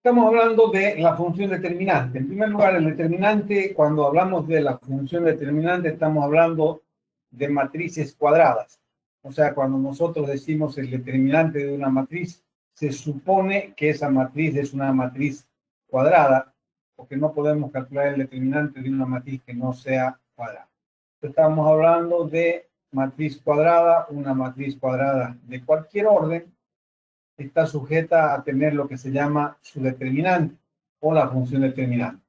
Estamos hablando de la función determinante. En primer lugar, el determinante, cuando hablamos de la función determinante, estamos hablando de matrices cuadradas. O sea, cuando nosotros decimos el determinante de una matriz, se supone que esa matriz es una matriz cuadrada, porque no podemos calcular el determinante de una matriz que no sea cuadrada. Estamos hablando de matriz cuadrada, una matriz cuadrada de cualquier orden, está sujeta a tener lo que se llama su determinante o la función determinante.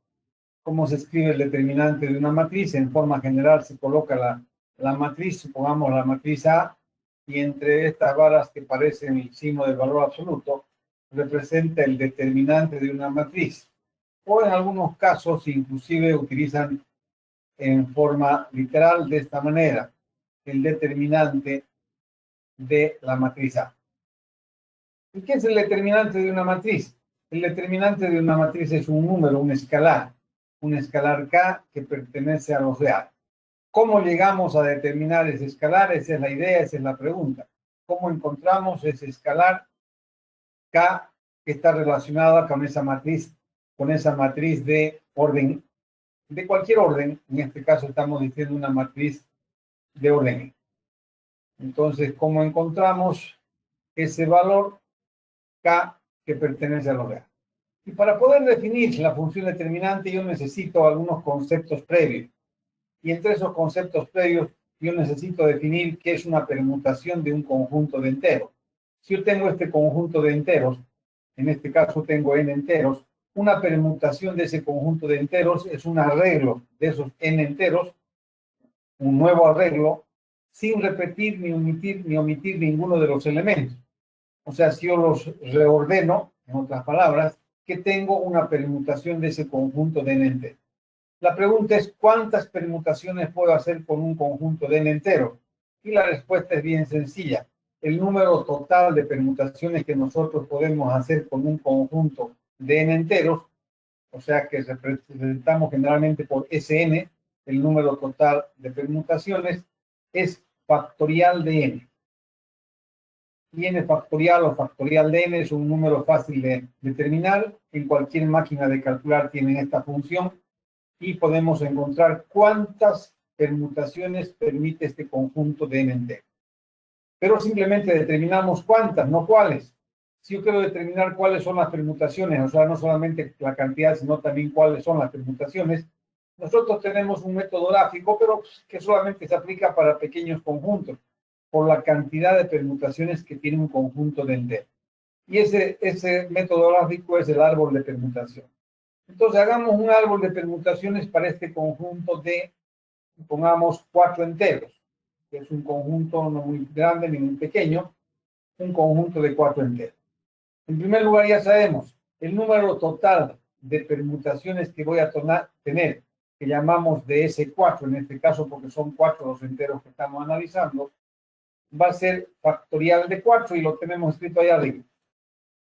¿Cómo se escribe el determinante de una matriz? En forma general se coloca la matriz, supongamos la matriz A, y entre estas varas que parecen el signo del valor absoluto, representa el determinante de una matriz. O en algunos casos inclusive utilizan en forma literal de esta manera, el determinante de la matriz A. ¿Y qué es el determinante de una matriz? El determinante de una matriz es un número, un escalar K que pertenece a los de A. ¿Cómo llegamos a determinar ese escalar? Esa es la idea, esa es la pregunta. ¿Cómo encontramos ese escalar K que está relacionada con esa matriz de orden, de cualquier orden? En este caso estamos diciendo una matriz de orden. Entonces, ¿cómo encontramos ese valor K que pertenece a los de A? Y para poder definir la función determinante yo necesito algunos conceptos previos. Y entre esos conceptos previos yo necesito definir qué es una permutación de un conjunto de enteros. Si yo tengo este conjunto de enteros, en este caso tengo n enteros, una permutación de ese conjunto de enteros es un arreglo de esos n enteros, un nuevo arreglo, sin repetir ni omitir ninguno de los elementos. O sea, si yo los reordeno, en otras palabras, que tengo una permutación de ese conjunto de n enteros. La pregunta es, ¿cuántas permutaciones puedo hacer con un conjunto de n enteros? Y la respuesta es bien sencilla. El número total de permutaciones que nosotros podemos hacer con un conjunto de n enteros, o sea que representamos generalmente por Sn, el número total de permutaciones, es factorial de n. Y n factorial o factorial de n es un número fácil de determinar. En cualquier máquina de calcular tienen esta función y podemos encontrar cuántas permutaciones permite este conjunto de n enteros. Pero simplemente determinamos cuántas, no cuáles. Si yo quiero determinar cuáles son las permutaciones, o sea, no solamente la cantidad, sino también cuáles son las permutaciones, nosotros tenemos un método gráfico, pero que solamente se aplica para pequeños conjuntos, por la cantidad de permutaciones que tiene un conjunto de enteros. Y ese método gráfico es el árbol de permutación. Entonces, hagamos un árbol de permutaciones para este conjunto de, pongamos, 4 enteros, que es un conjunto no muy grande ni muy pequeño, un conjunto de 4 enteros. En primer lugar, ya sabemos el número total de permutaciones que voy a tener, que llamamos de S4, en este caso porque son 4 los enteros que estamos analizando, va a ser factorial de 4 y lo tenemos escrito ahí arriba.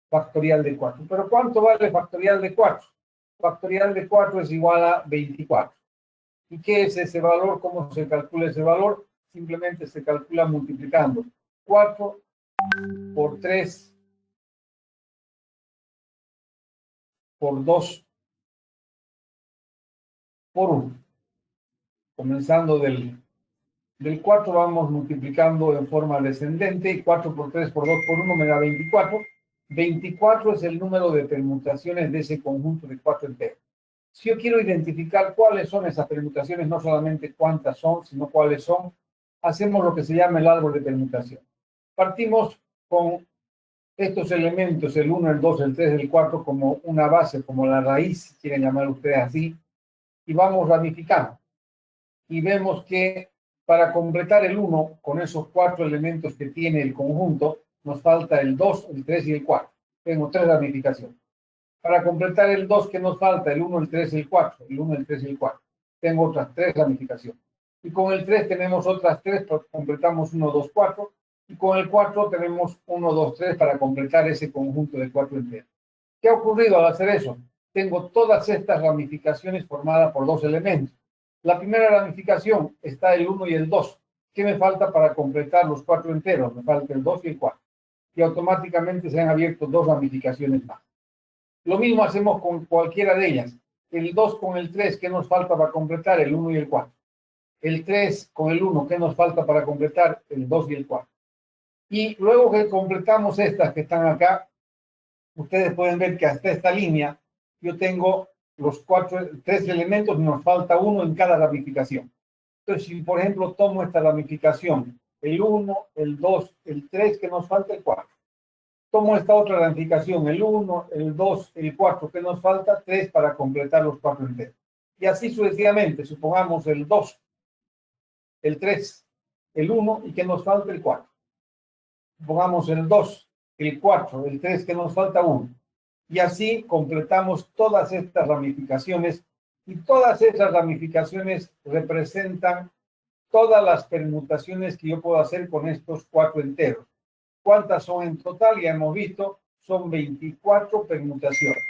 Factorial de 4. ¿Pero cuánto vale factorial de 4? Factorial de 4 es igual a 24. ¿Y qué es ese valor? ¿Cómo se calcula ese valor? Simplemente se calcula multiplicando 4 por 3 por 2 por 1. Comenzando del 4 vamos multiplicando en forma descendente y 4 por 3 por 2 por 1 me da 24. 24 es el número de permutaciones de ese conjunto de 4 enteros. Si yo quiero identificar cuáles son esas permutaciones, no solamente cuántas son, sino cuáles son, hacemos lo que se llama el árbol de permutación. Partimos con estos elementos, el 1, el 2, el 3, el 4, como una base, como la raíz, si quieren llamar ustedes así, y vamos ramificando. Y vemos que para completar el 1, con esos 4 elementos que tiene el conjunto, nos falta el 2, el 3 y el 4. Tengo 3 ramificaciones. Para completar el 2 que nos falta, el 1, el 3 y el 4. El 1, el 3 y el 4. Tengo otras 3 ramificaciones. Y con el 3 tenemos otras 3, completamos 1, 2, 4. Y con el 4 tenemos 1, 2, 3 para completar ese conjunto de 4 enteros. ¿Qué ha ocurrido al hacer eso? Tengo todas estas ramificaciones formadas por 2 elementos. La primera ramificación está el 1 y el 2. ¿Qué me falta para completar los 4 enteros? Me falta el 2 y el 4. Y automáticamente se han abierto 2 ramificaciones más. Lo mismo hacemos con cualquiera de ellas. El 2 con el 3, ¿qué nos falta para completar? El 1 y el 4. El 3 con el 1, ¿qué nos falta para completar? El 2 y el 4. Y luego que completamos estas que están acá, ustedes pueden ver que hasta esta línea yo tengo los 3 elementos y nos falta uno en cada ramificación. Entonces, si por ejemplo tomo esta ramificación, el 1, el 2, el 3, que nos falta el 4. Tomo esta otra ramificación, el 1, el 2, el 4, que nos falta 3 para completar los 4 enteros. Y así sucesivamente, supongamos el 2, el 3, el 1 y que nos falta el 4. Supongamos el 2, el 4, el 3, que nos falta 1. Y así completamos todas estas ramificaciones y todas esas ramificaciones representan todas las permutaciones que yo puedo hacer con estos 4 enteros. ¿Cuántas son en total? Ya hemos visto, son 24 permutaciones.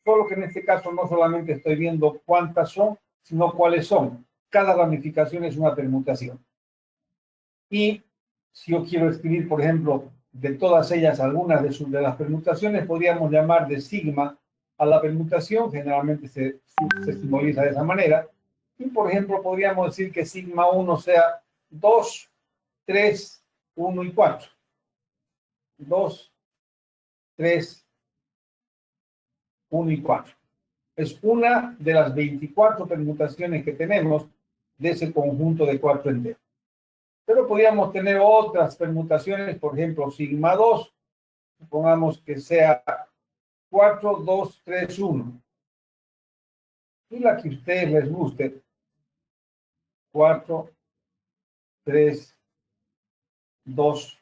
Solo que en este caso no solamente estoy viendo cuántas son, sino cuáles son. Cada ramificación es una permutación. Y si yo quiero escribir, por ejemplo, de todas ellas, algunas de las permutaciones, podríamos llamar de sigma a la permutación, generalmente se simboliza de esa manera. Y, por ejemplo, podríamos decir que sigma 1 sea 2, 3, 1 y 4. 2, 3, 1 y 4. Es una de las 24 permutaciones que tenemos de ese conjunto de 4 enteros. Pero podríamos tener otras permutaciones, por ejemplo, sigma 2, supongamos que sea 4, 2, 3, 1. Y la que a ustedes les guste, 4, 3, 2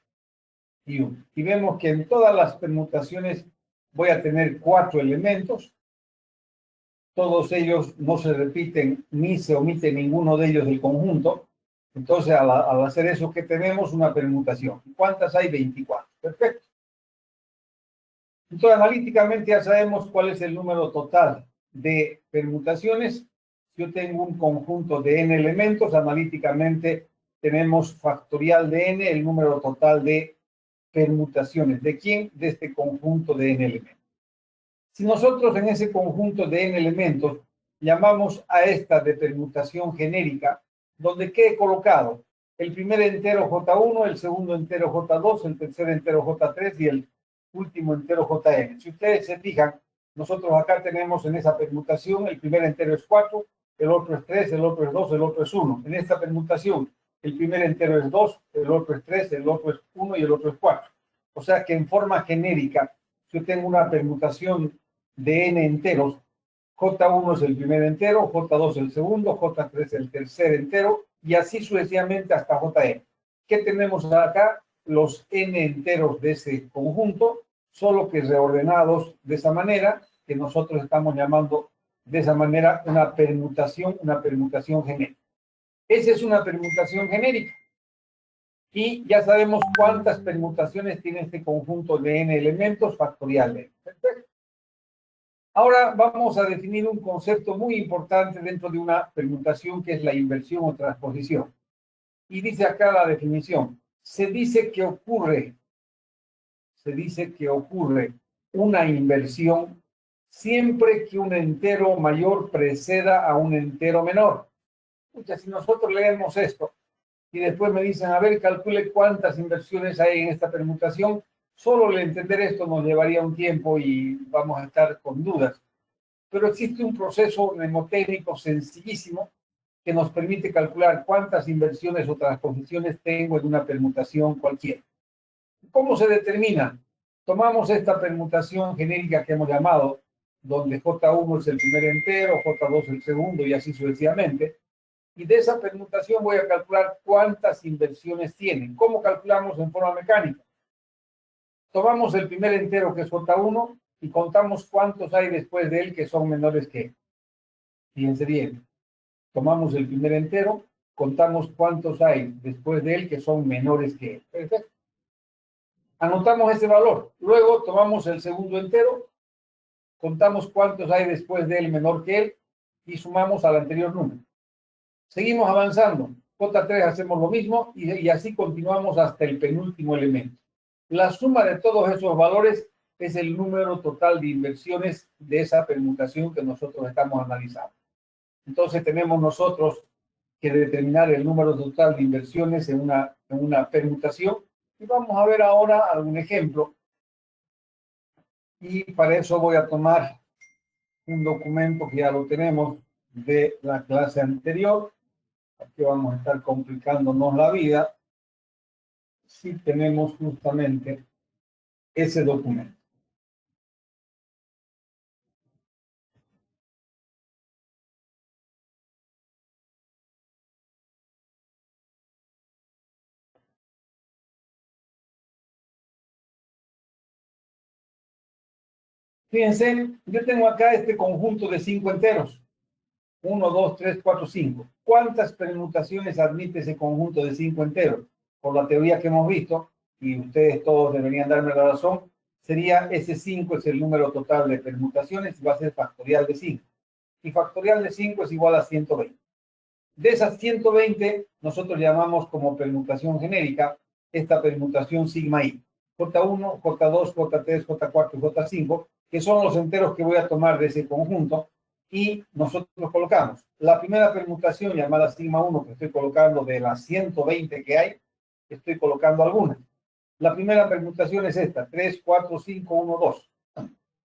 y 1. Y vemos que en todas las permutaciones voy a tener 4 elementos. Todos ellos no se repiten ni se omite ninguno de ellos del conjunto. Entonces, al hacer eso, ¿qué tenemos? Una permutación. ¿Cuántas hay? 24. Perfecto. Entonces, analíticamente ya sabemos cuál es el número total de permutaciones. Si yo tengo un conjunto de n elementos, analíticamente tenemos factorial de n, el número total de permutaciones. ¿De quién? De este conjunto de n elementos. Si nosotros en ese conjunto de n elementos llamamos a esta de permutación genérica, donde quede colocado el primer entero J1, el segundo entero J2, el tercer entero J3 y el último entero Jn. Si ustedes se fijan, nosotros acá tenemos en esa permutación el primer entero es 4, el otro es 3, el otro es 2, el otro es 1. En esta permutación el primer entero es 2, el otro es 3, el otro es 1 y el otro es 4. O sea que en forma genérica, yo tengo una permutación de n enteros. J1 es el primer entero, J2 el segundo, J3 el tercer entero, y así sucesivamente hasta Jn. ¿Qué tenemos acá? Los n enteros de ese conjunto, solo que reordenados de esa manera, que nosotros estamos llamando de esa manera una permutación genérica. Esa es una permutación genérica. Y ya sabemos cuántas permutaciones tiene este conjunto de n elementos factorial de n. Perfecto. Ahora vamos a definir un concepto muy importante dentro de una permutación, que es la inversión o transposición. Y dice acá la definición: se dice que ocurre una inversión siempre que un entero mayor preceda a un entero menor. Escucha, si nosotros leemos esto y después me dicen, a ver, calcule cuántas inversiones hay en esta permutación, solo el entender esto nos llevaría un tiempo y vamos a estar con dudas. Pero existe un proceso mnemotécnico sencillísimo que nos permite calcular cuántas inversiones o transposiciones tengo en una permutación cualquiera. ¿Cómo se determina? Tomamos esta permutación genérica que hemos llamado, donde J1 es el primer entero, J2 el segundo y así sucesivamente. Y de esa permutación voy a calcular cuántas inversiones tienen. ¿Cómo calculamos en forma mecánica? Tomamos el primer entero, que es J1, y contamos cuántos hay después de él que son menores que él. Fíjense bien. Tomamos el primer entero, contamos cuántos hay después de él que son menores que él. Perfecto. Anotamos ese valor. Luego tomamos el segundo entero, contamos cuántos hay después de él menor que él y sumamos al anterior número. Seguimos avanzando. J3 hacemos lo mismo y así continuamos hasta el penúltimo elemento. La suma de todos esos valores es el número total de inversiones de esa permutación que nosotros estamos analizando. Entonces tenemos nosotros que determinar el número total de inversiones en una permutación. Y vamos a ver ahora algún ejemplo. Y para eso voy a tomar un documento que ya lo tenemos de la clase anterior. Aquí vamos a estar complicándonos la vida si tenemos justamente ese documento. Fíjense, yo tengo acá este conjunto de 5 enteros. 1, 2, 3, 4, 5. ¿Cuántas permutaciones admite ese conjunto de 5 enteros? Por la teoría que hemos visto, y ustedes todos deberían darme la razón, sería ese 5 es el número total de permutaciones y va a ser factorial de 5. Y factorial de 5 es igual a 120. De esas 120, nosotros llamamos como permutación genérica esta permutación sigma i. J1, J2, J3, J4 y J5, que son los enteros que voy a tomar de ese conjunto, y nosotros colocamos la primera permutación llamada sigma 1, que estoy colocando de las 120 que hay, estoy colocando algunas. La primera permutación es esta, 3, 4, 5, 1, 2.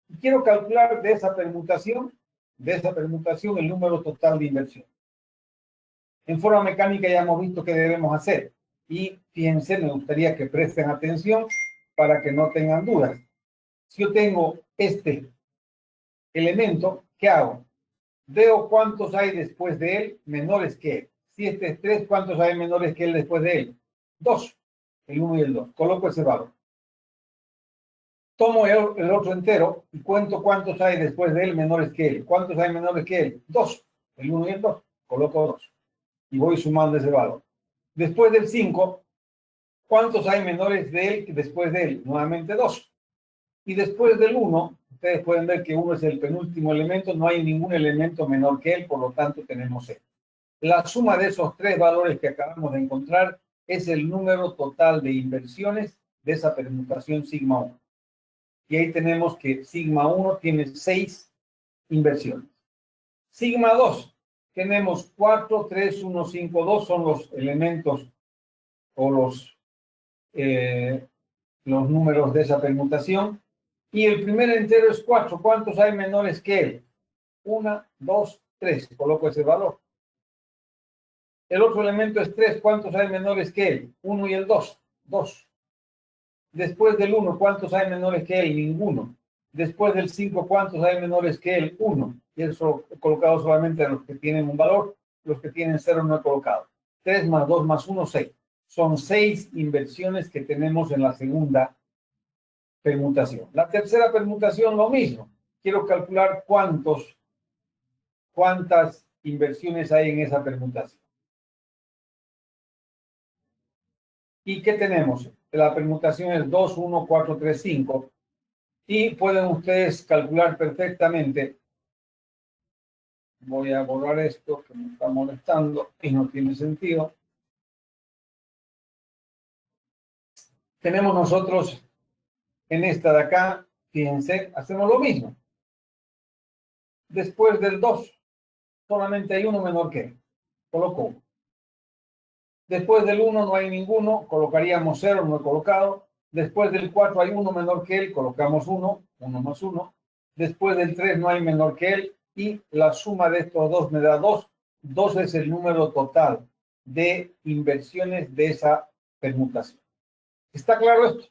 Y quiero calcular de esa permutación el número total de inversión. En forma mecánica ya hemos visto qué debemos hacer. Y fíjense, me gustaría que presten atención para que no tengan dudas. Si yo tengo este elemento, ¿qué hago? Veo cuántos hay después de él menores que él. Si este es 3, ¿cuántos hay menores que él después de él? 2. El 1 y el 2. Coloco ese valor. Tomo el otro entero y cuento cuántos hay después de él menores que él. ¿Cuántos hay menores que él? 2. El 1 y el 2. Coloco 2. Y voy sumando ese valor. Después del 5, ¿cuántos hay menores de él que después de él? Nuevamente 2. Y después del 1, ustedes pueden ver que 1 es el penúltimo elemento, no hay ningún elemento menor que él, por lo tanto tenemos él. La suma de esos tres valores que acabamos de encontrar es el número total de inversiones de esa permutación sigma 1. Y ahí tenemos que sigma 1 tiene 6 inversiones. Sigma 2, tenemos 4, 3, 1, 5, 2, son los elementos o los números de esa permutación. Y el primer entero es 4. ¿Cuántos hay menores que él? 1, 2, 3. Coloco ese valor. El otro elemento es 3. ¿Cuántos hay menores que él? 1 y el 2. 2. Después del 1, ¿cuántos hay menores que él? Ninguno. Después del 5, ¿cuántos hay menores que él? 1. Y eso he colocado solamente a los que tienen un valor. Los que tienen 0 no he colocado. 3 más 2 más 1, 6. Son 6 inversiones que tenemos en la segunda permutación. La tercera permutación, lo mismo. Quiero calcular cuántas inversiones hay en esa permutación. ¿Y qué tenemos? La permutación es 2, 1, 4, 3, 5. Y pueden ustedes calcular perfectamente. Voy a borrar esto que me está molestando y no tiene sentido. Tenemos nosotros en esta de acá, fíjense, hacemos lo mismo. Después del 2, solamente hay uno menor que él. Coloco 1. Después del 1 no hay ninguno, colocaríamos 0, no he colocado. Después del 4 hay uno menor que él, colocamos 1, 1 más 1. Después del 3 no hay menor que él y la suma de estos dos me da 2. 2 es el número total de inversiones de esa permutación. ¿Está claro esto?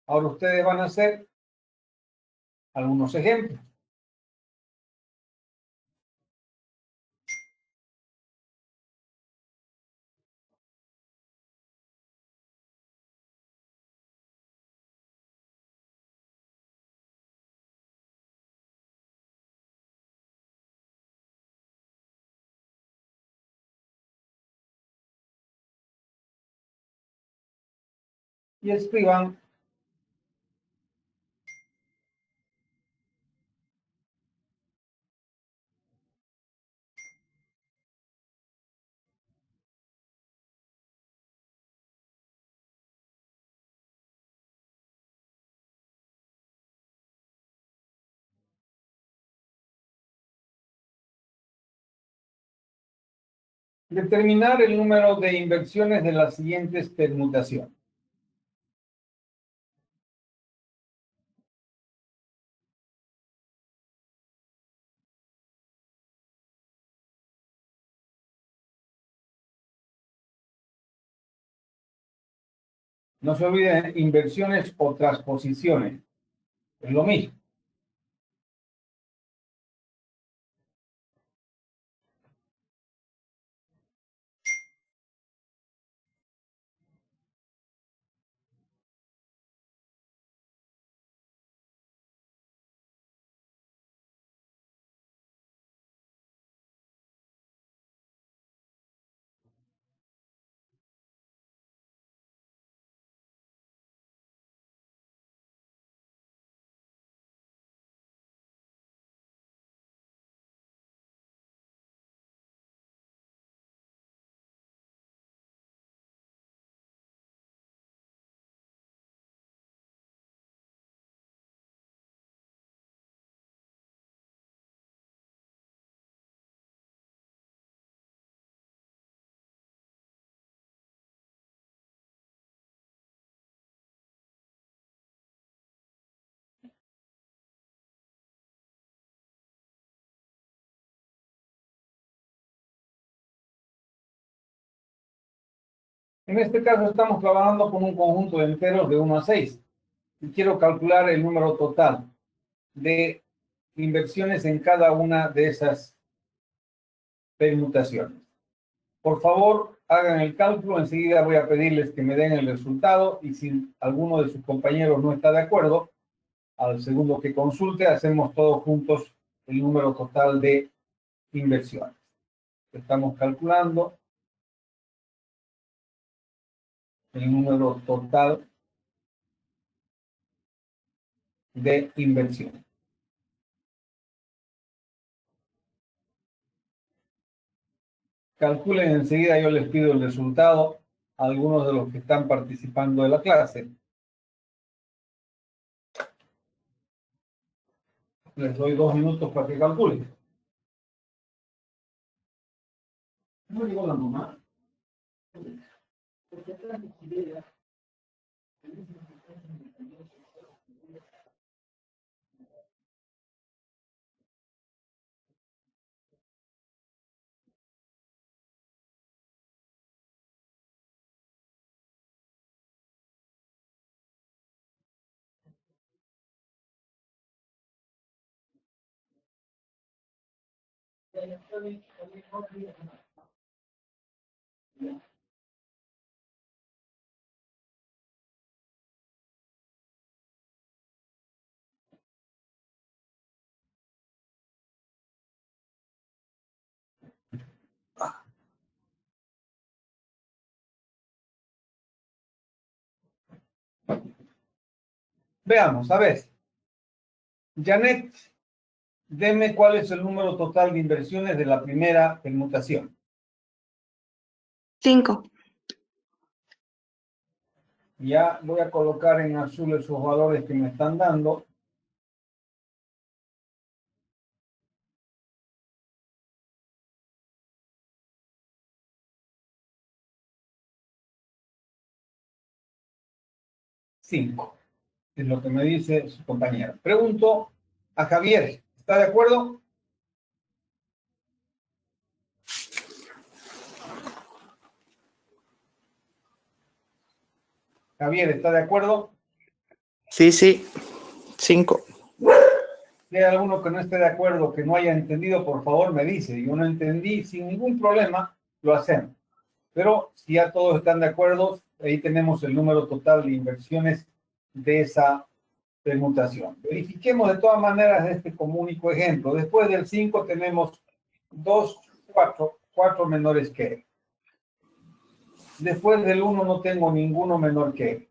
Ahora ustedes van a hacer algunos ejemplos. Y escriban Determinar el número de inversiones de las siguientes permutaciones. No se olviden, inversiones o transposiciones. Es lo mismo. En este caso estamos trabajando con un conjunto de enteros de 1 a 6. Y quiero calcular el número total de inversiones en cada una de esas permutaciones. Por favor, hagan el cálculo. Enseguida voy a pedirles que me den el resultado y si alguno de sus compañeros no está de acuerdo, al segundo que consulte, hacemos todos juntos el número total de inversiones. Estamos calculando el número total de inversiones. Calculen enseguida, yo les pido el resultado a algunos de los que están participando de la clase. Les doy 2 minutos para que calculen. ¿No llegó la mamá? Veamos, a ver. Janet, deme cuál es el número total de inversiones de la primera permutación. 5. Ya voy a colocar en azul esos valores que me están dando. Cinco. Es lo que me dice su compañero. Pregunto a Javier, ¿está de acuerdo? Javier, ¿está de acuerdo? Sí, 5. Si hay alguno que no esté de acuerdo, que no haya entendido, por favor me dice. Yo no entendí, sin ningún problema, lo hacemos. Pero si ya todos están de acuerdo, ahí tenemos el número total de inversiones de esa permutación. Verifiquemos de todas maneras este como único ejemplo. Después del 5 tenemos 2, 4 menores que él. Después del 1 no tengo ninguno menor que él.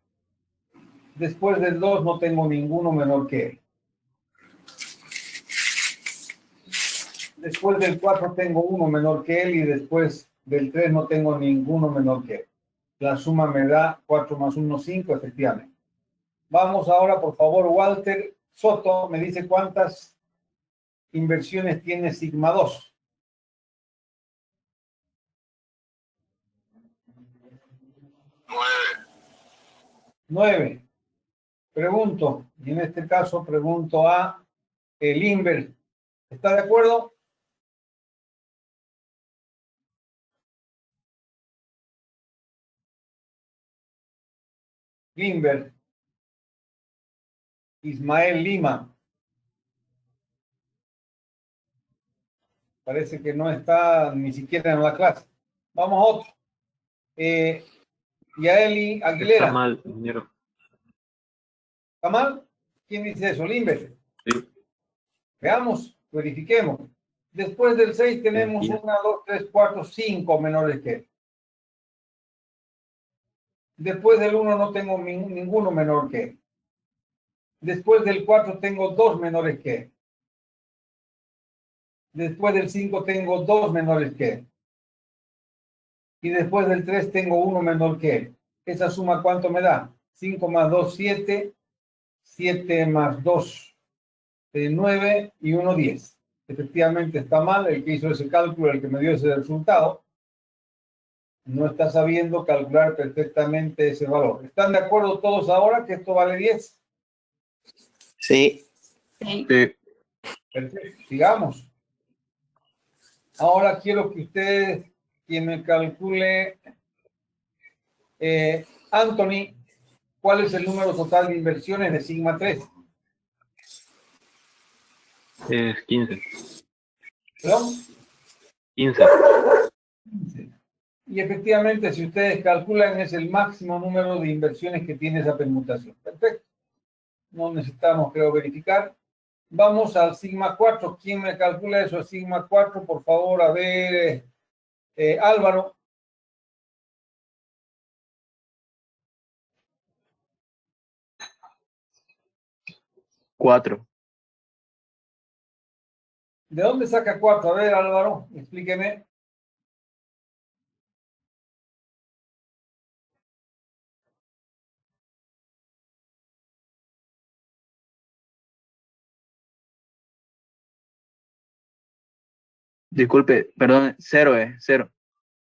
Después del 2 no tengo ninguno menor que él. Después del 4 tengo uno menor que él y después del 3 no tengo ninguno menor que él. La suma me da 4 más 1, 5, efectivamente. Vamos ahora, por favor, Walter Soto, me dice cuántas inversiones tiene sigma 2. 9. Pregunto, y en este caso pregunto a Limber. ¿Está de acuerdo? Limber. Ismael Lima. Parece que no está ni siquiera en la clase. Vamos a otro. Yaeli Aguilera. Está mal, ingeniero. ¿Está mal? ¿Quién dice eso? Limber. Sí. Veamos, verifiquemos. Después del 6 tenemos 15. 1, 2, 3, 4, 5 menores que él. Después del 1 no tengo ninguno menor que él. Después del 4 tengo 2 menores que él. Después del 5 tengo 2 menores que él. Y después del 3 tengo 1 menor que él. ¿Esa suma cuánto me da? 5 más 2, 7. 7 más 2, 9 y 1, 10. Efectivamente está mal. El que hizo ese cálculo, el que me dio ese resultado, no está sabiendo calcular perfectamente ese valor. ¿Están de acuerdo todos ahora que esto vale 10? Sí. Sí. Perfecto, sigamos. Ahora quiero que ustedes, quien me calcule, Anthony, ¿cuál es el número total de inversiones de sigma 3? Es 15. ¿Perdón? 15. 15. Y efectivamente, si ustedes calculan, es el máximo número de inversiones que tiene esa permutación. Perfecto. No necesitamos, creo, verificar. Vamos al sigma 4. ¿Quién me calcula eso? Sigma 4, por favor, a ver, Álvaro. Cuatro. ¿De dónde saca 4? A ver, Álvaro, explíqueme. Disculpe, perdón, 0 es 0.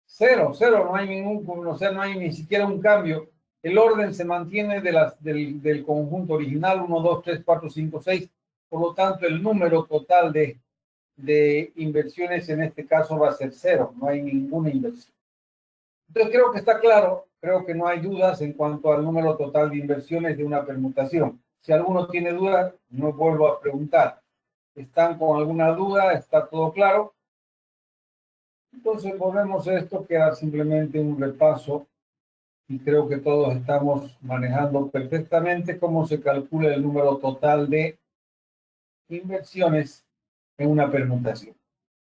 0, no hay ningún, o sea, no hay ni siquiera un cambio. El orden se mantiene del conjunto original, 1, 2, 3, 4, 5, 6. Por lo tanto, el número total de inversiones en este caso va a ser 0. No hay ninguna inversión. Entonces, creo que está claro, creo que no hay dudas en cuanto al número total de inversiones de una permutación. Si alguno tiene dudas, no vuelvo a preguntar. ¿Están con alguna duda? ¿Está todo claro? Entonces volvemos a esto, que era simplemente un repaso y creo que todos estamos manejando perfectamente cómo se calcula el número total de inversiones en una permutación.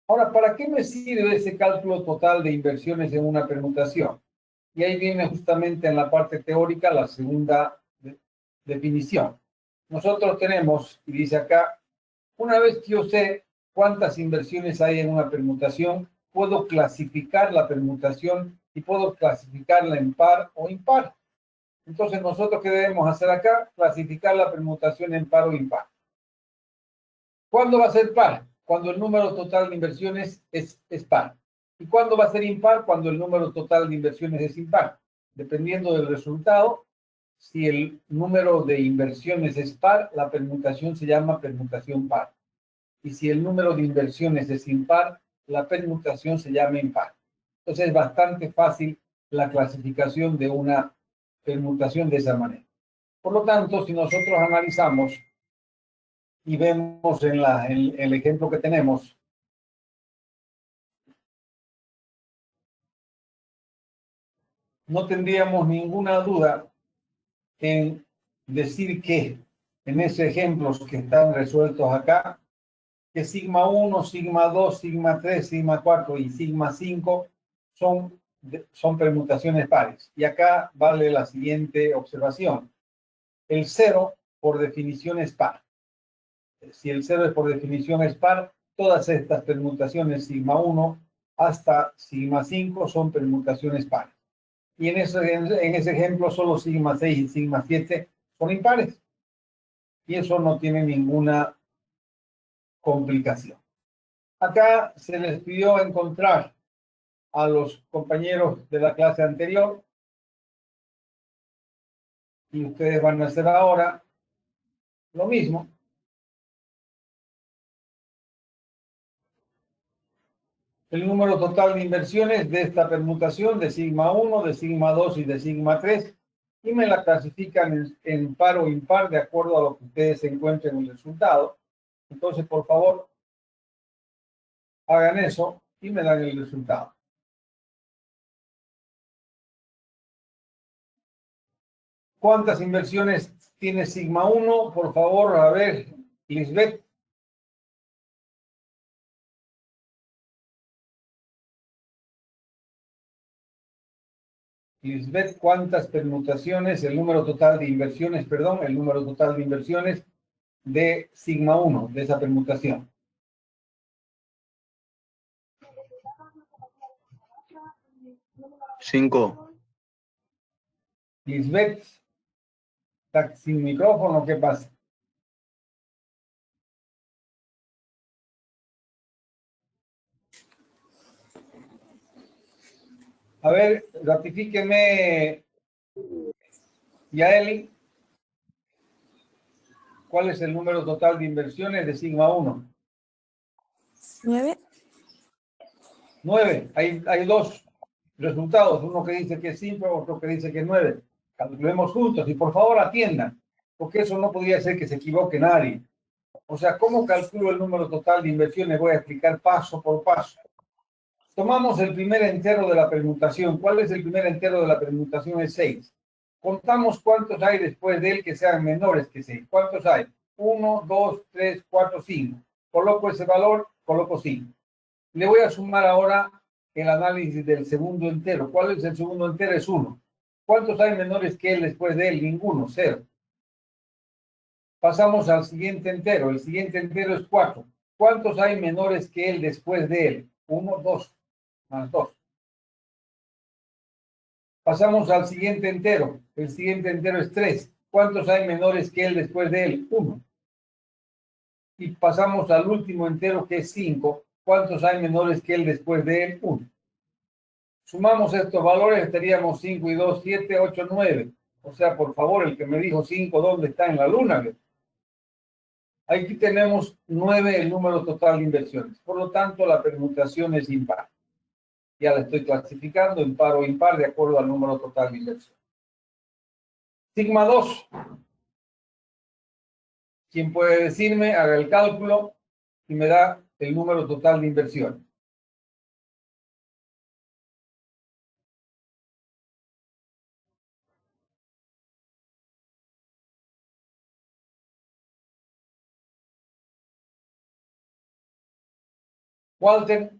Ahora, ¿para qué me sirve ese cálculo total de inversiones en una permutación? Y ahí viene justamente en la parte teórica la segunda definición. Nosotros tenemos, y dice acá, una vez que yo sé cuántas inversiones hay en una permutación, puedo clasificar la permutación y puedo clasificarla en par o impar. Entonces, ¿nosotros qué debemos hacer acá? Clasificar la permutación en par o impar. ¿Cuándo va a ser par? Cuando el número total de inversiones es par. ¿Y cuándo va a ser impar? Cuando el número total de inversiones es impar. Dependiendo del resultado, si el número de inversiones es par, la permutación se llama permutación par. Y si el número de inversiones es impar, la permutación se llama impar. Entonces es bastante fácil la clasificación de una permutación de esa manera. Por lo tanto, si nosotros analizamos y vemos en el ejemplo que tenemos, no tendríamos ninguna duda en decir que en esos ejemplos que están resueltos acá, que sigma 1, sigma 2, sigma 3, sigma 4 y sigma 5 son permutaciones pares. Y acá vale la siguiente observación. El 0, por definición, es par. Si el 0 es por definición es par, todas estas permutaciones sigma 1 hasta sigma 5 son permutaciones pares. Y en ese ejemplo solo sigma 6 y sigma 7 son impares. Y eso no tiene ninguna complicación. Acá se les pidió encontrar a los compañeros de la clase anterior Y ustedes van a hacer ahora lo mismo. El número total de inversiones de esta permutación de sigma 1, de sigma 2 y de sigma 3, y me la clasifican en par o impar de acuerdo a lo que ustedes encuentren en el resultado. Entonces, por favor, hagan eso y me dan el resultado. ¿Cuántas inversiones tiene sigma 1? Por favor, a ver, Lisbeth. Lisbeth, ¿cuántas permutaciones, el número total de inversiones, perdón, el número total de inversiones de sigma 1, de esa permutación? Cinco. Lisbeth, ¿está sin micrófono? ¿Qué pasa? A ver, ratifíqueme, Yaeli. ¿Cuál es el número total de inversiones de sigma 1? 9. 9. Hay dos resultados, uno que dice que es 5, otro que dice que es 9. Calculemos juntos y por favor atiendan, porque eso no podría ser que se equivoque nadie. O sea, ¿cómo calculo el número total de inversiones? Voy a explicar paso por paso. Tomamos el primer entero de la permutación. ¿Cuál es el primer entero de la permutación? Es 6. Contamos cuántos hay después de él que sean menores que 6. ¿Cuántos hay? 1, 2, 3, 4, 5. Coloco ese valor, coloco 5. Le voy a sumar ahora el análisis del segundo entero. ¿Cuál es el segundo entero? Es 1. ¿Cuántos hay menores que él después de él? Ninguno, 0. Pasamos al siguiente entero. El siguiente entero es 4. ¿Cuántos hay menores que él después de él? 1, 2, más 2. Pasamos al siguiente entero. El siguiente entero es 3. ¿Cuántos hay menores que él después de él? 1. Y pasamos al último entero que es 5. ¿Cuántos hay menores que él después de él? 1. Sumamos estos valores, estaríamos 5 y 2, 7, 8, 9. O sea, por favor, el que me dijo 5, ¿dónde está en la luna? Aquí tenemos 9, el número total de inversiones. Por lo tanto, la permutación es impar. Ya la estoy clasificando en par o impar de acuerdo al número total de inversión. Sigma 2. ¿Quién puede decirme? Haga el cálculo y me da el número total de inversión. Walter.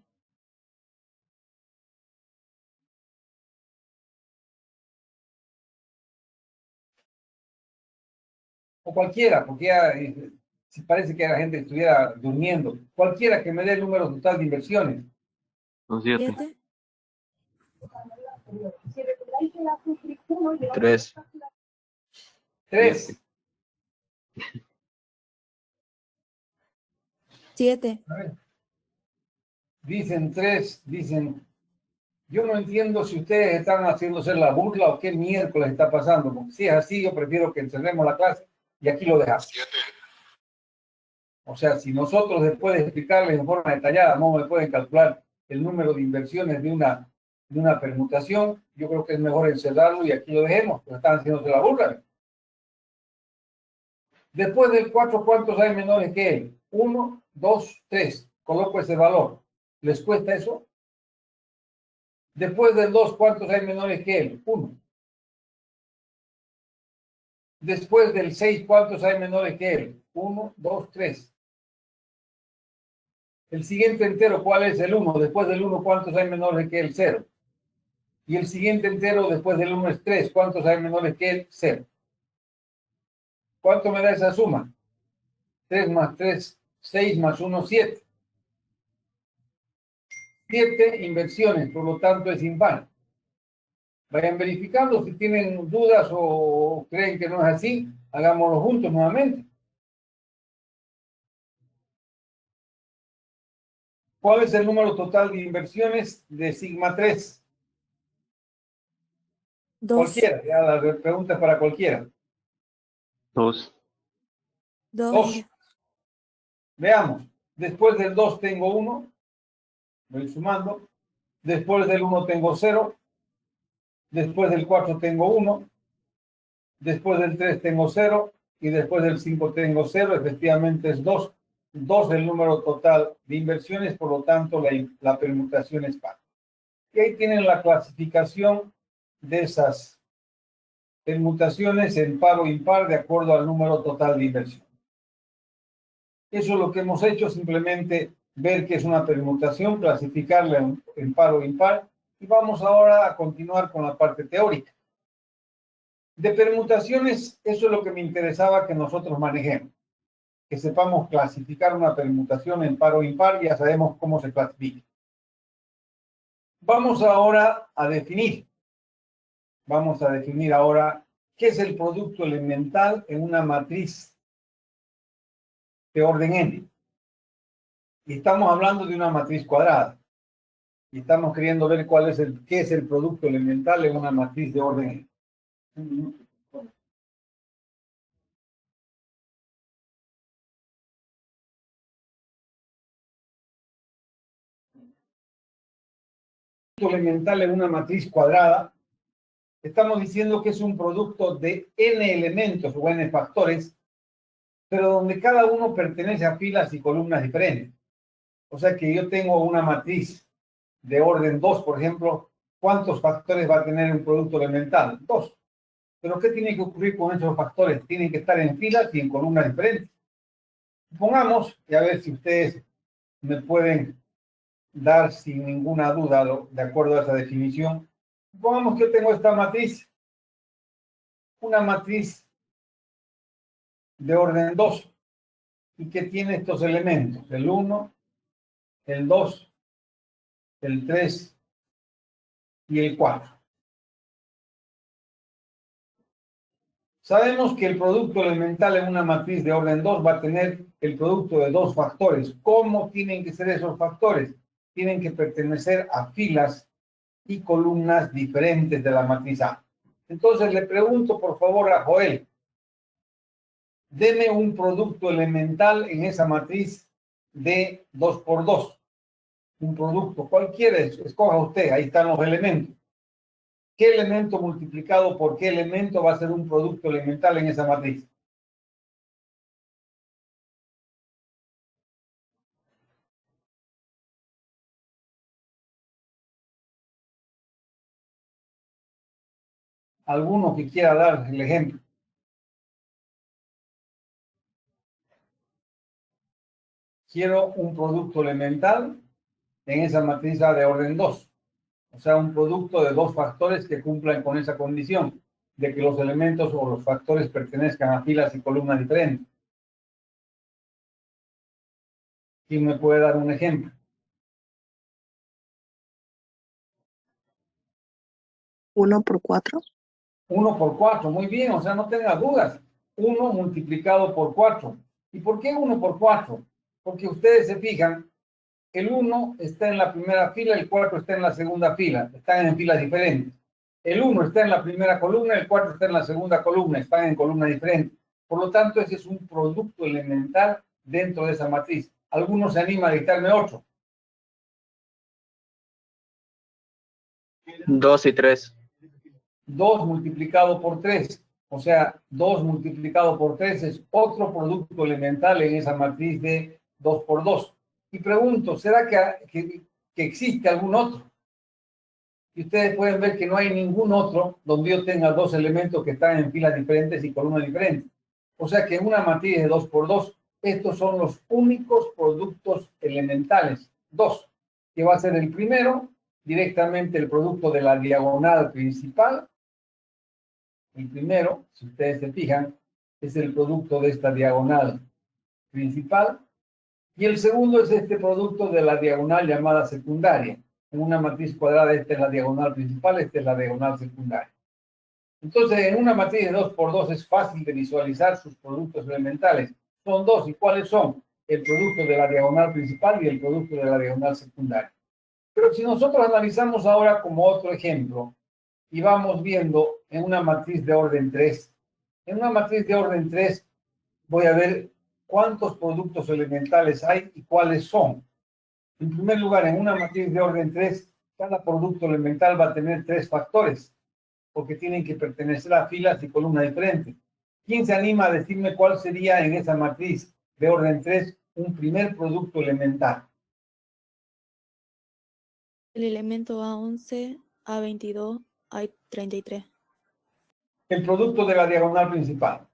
O cualquiera, porque ya parece que la gente estuviera durmiendo. Cualquiera que me dé el número total de inversiones. Son 7. 7. 3. 3. 7. Dicen 3, dicen. Yo no entiendo si ustedes están haciéndose la burla o qué miércoles está pasando. Porque si es así, yo prefiero que encerremos la clase y aquí lo dejamos. 7. O sea, si nosotros después de explicarles en forma detallada no me pueden calcular el número de inversiones de una permutación, yo creo que es mejor encerrarlo y aquí lo dejemos, porque están haciéndose la burla. Después del 4, ¿cuántos hay menores que él? 1, 2, 3. Coloco ese valor. ¿Les cuesta eso? Después del 2, ¿cuántos hay menores que él? 1. Después del 6, ¿cuántos hay menores que él? 1, 2, 3. El siguiente entero, ¿cuál es el 1? Después del 1, ¿cuántos hay menores que él? 0. Y el siguiente entero, después del 1 es 3. ¿Cuántos hay menores que él? 0. ¿Cuánto me da esa suma? 3 más 3, 6 más 1, 7. 7 inversiones, por lo tanto es impar. Vayan verificando si tienen dudas o creen que no es así, hagámoslo juntos nuevamente. ¿Cuál es el número total de inversiones de sigma 3? 2. Cualquiera, ya la pregunta es para cualquiera. 2. 2. Dos. Veamos. Después del 2 tengo 1. Voy sumando. Después del 1 tengo 0. Después del 4 tengo 1. Después del 3 tengo 0. Y después del 5 tengo 0. Efectivamente es 2. 2 es el número total de inversiones, por lo tanto la permutación es par. Y ahí tienen la clasificación de esas permutaciones en par o impar de acuerdo al número total de inversión. Eso es lo que hemos hecho, simplemente ver que es una permutación, clasificarla en par o impar, y vamos ahora a continuar con la parte teórica. De permutaciones, eso es lo que me interesaba que nosotros manejemos, que sepamos clasificar una permutación en par o impar, ya sabemos cómo se clasifica. Vamos ahora a definir. Vamos a definir ahora qué es el producto elemental en una matriz de orden n. Y estamos hablando de una matriz cuadrada. Y estamos queriendo ver qué es el producto elemental en una matriz de orden n. Elemental en una matriz cuadrada, estamos diciendo que es un producto de n elementos o n factores, pero donde cada uno pertenece a filas y columnas diferentes. O sea que yo tengo una matriz de orden 2, por ejemplo, ¿cuántos factores va a tener un producto elemental? 2. Pero ¿qué tiene que ocurrir con esos factores? Tienen que estar en filas y en columnas diferentes. Supongamos, y a ver si ustedes me pueden dar sin ninguna duda, de acuerdo a esa definición. Supongamos que yo tengo esta matriz, una matriz de orden 2, y que tiene estos elementos, el 1, el 2, el 3 y el 4. Sabemos que el producto elemental en una matriz de orden 2 va a tener el producto de dos factores. ¿Cómo tienen que ser esos factores? Tienen que pertenecer a filas y columnas diferentes de la matriz A. Entonces le pregunto por favor a Joel, deme un producto elemental en esa matriz de 2 por 2. Un producto cualquiera, escoja usted, ahí están los elementos. ¿Qué elemento multiplicado por qué elemento va a ser un producto elemental en esa matriz? ¿Alguno que quiera dar el ejemplo? Quiero un producto elemental en esa matriz A de orden 2. O sea, un producto de dos factores que cumplan con esa condición de que los elementos o los factores pertenezcan a filas y columnas diferentes. ¿Quién me puede dar un ejemplo? 1 por 4. 1 por 4, muy bien, o sea, no tenga dudas. 1 multiplicado por 4. ¿Y por qué 1 por 4? Porque ustedes se fijan, el 1 está en la primera fila, el 4 está en la segunda fila, están en filas diferentes. El 1 está en la primera columna, el 4 está en la segunda columna, están en columnas diferentes. Por lo tanto, ese es un producto elemental dentro de esa matriz. ¿Alguno se anima a dictarme otro? 2 y 3. 2 multiplicado por 3. O sea, 2 multiplicado por 3 es otro producto elemental en esa matriz de 2 por 2. Y pregunto, ¿será que existe algún otro? Y ustedes pueden ver que no hay ningún otro donde yo tenga dos elementos que están en filas diferentes y columnas diferentes. O sea que en una matriz de 2 por 2, estos son los únicos productos elementales. 2, que va a ser el primero, directamente el producto de la diagonal principal. El primero, si ustedes se fijan, es el producto de esta diagonal principal. Y el segundo es este producto de la diagonal llamada secundaria. En una matriz cuadrada, esta es la diagonal principal, esta es la diagonal secundaria. Entonces, en una matriz de 2 por 2 es fácil de visualizar sus productos elementales. Son dos, ¿y cuáles son? El producto de la diagonal principal y el producto de la diagonal secundaria. Pero si nosotros analizamos ahora como otro ejemplo, y vamos viendo en una matriz de orden 3, En una matriz de orden 3 voy a ver cuántos productos elementales hay y cuáles son. En primer lugar, en una matriz de orden 3, cada producto elemental va a tener 3 factores, porque tienen que pertenecer a filas y columnas diferentes. ¿Quién se anima a decirme cuál sería en esa matriz de orden 3 un primer producto elemental? El elemento A11, A22, A33. El producto de la diagonal principal.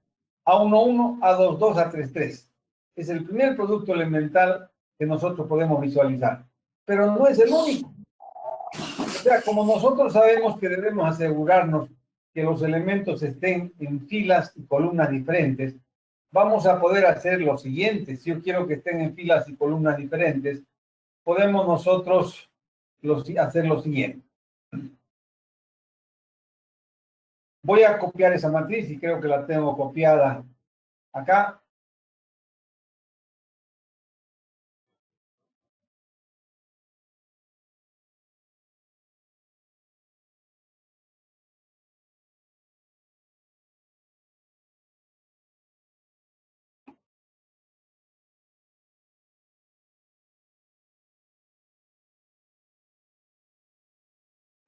A11, A22, A33. Es el primer producto elemental que nosotros podemos visualizar. Pero no es el único. O sea, como nosotros sabemos que debemos asegurarnos que los elementos estén en filas y columnas diferentes, vamos a poder hacer lo siguiente. Si yo quiero que estén en filas y columnas diferentes, podemos nosotros hacer lo siguiente. Voy a copiar esa matriz y creo que la tengo copiada acá.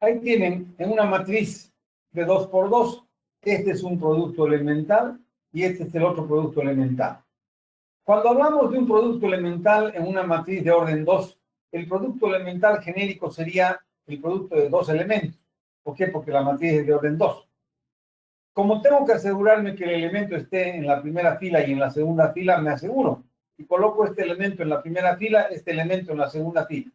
Ahí tienen en una matriz de 2 por 2, este es un producto elemental y este es el otro producto elemental. Cuando hablamos de un producto elemental en una matriz de orden 2, el producto elemental genérico sería el producto de 2 elementos. ¿Por qué? Porque la matriz es de orden 2. Como tengo que asegurarme que el elemento esté en la primera fila y en la segunda fila, me aseguro. Y coloco este elemento en la primera fila, este elemento en la segunda fila.